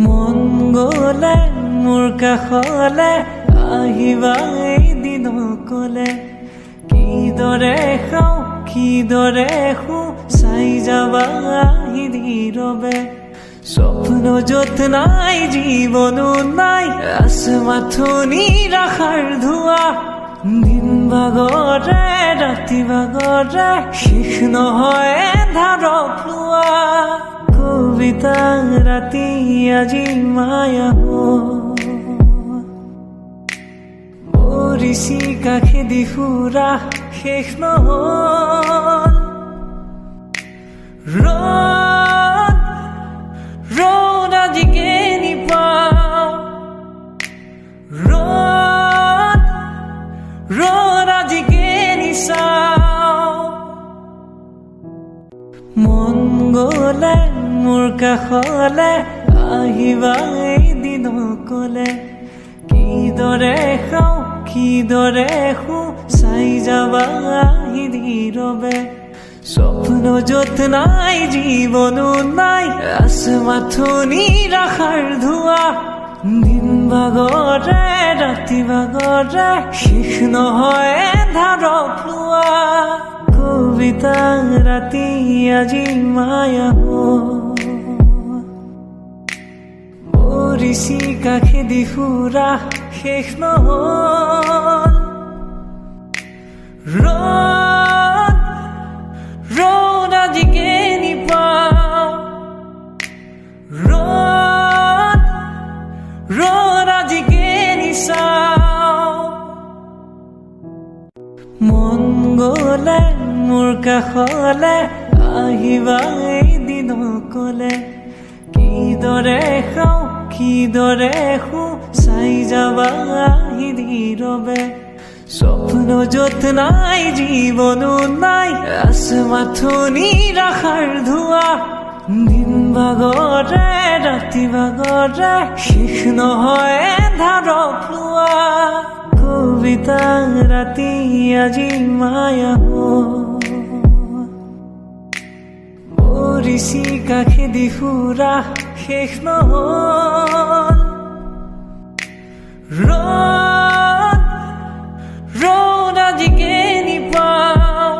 মন গলে মোৰ কাষলে আহিবা এদিন অকলে কিদৰে খাওঁ কিদৰে শু চাই যাবা আহি নীৰৱে স্বপ্ন য'ত নাই জীৱনো নাই আছে মাথো নিৰাশাৰ ধোঁৱা দিন ভাগৰে ৰাতি ভাগৰে শেষ নহয় এন্ধাৰক লোৱা কবিতা ৰাতি আজি মায়া মৰিছি কাষেদি ফুৰা শেষ নহল ৰ'দ আজিকে নিপাওঁ ৰ'দ আজিকে নিচাওঁ মন গলে মোৰ কাষলে আহিবা এদিন অকলে কিদৰে খাওঁ কিদৰে শু চাই যাবা আহি নীৰৱে স্বপ্ন য'ত নাই জীৱনো নাই আছে মাথো নিৰাশাৰ ধোঁৱা দিন ভাগৰে ৰাতি ভাগৰে শেষ নহয় এন্ধাৰক লোৱা কবিতা ৰাতি আজি মায়া মৰিছি কাষেদি ফুৰা শেষ নহল ৰ'দ আজিকে নিপাওঁ ৰ'দ আজিকে নিচাওঁ মন গলে মোৰ কাষলে আহিবা এদিন অকলে কিদৰে খাওঁ কিদৰে শু চাই যাবা আহি নীৰৱে স্বপ্ন য'ত নাই জীৱনো নাই আছে মাথো নিৰাশাৰ ধোঁৱা দিন ভাগৰে ৰাতি ভাগৰে শেষ নহয় এন্ধাৰক লোৱা কবিতা ৰাতি আজি মায়া মৰিছি কাষেদি ফুৰা শেষ নহল ৰ'দ আজিকে নিপাওঁ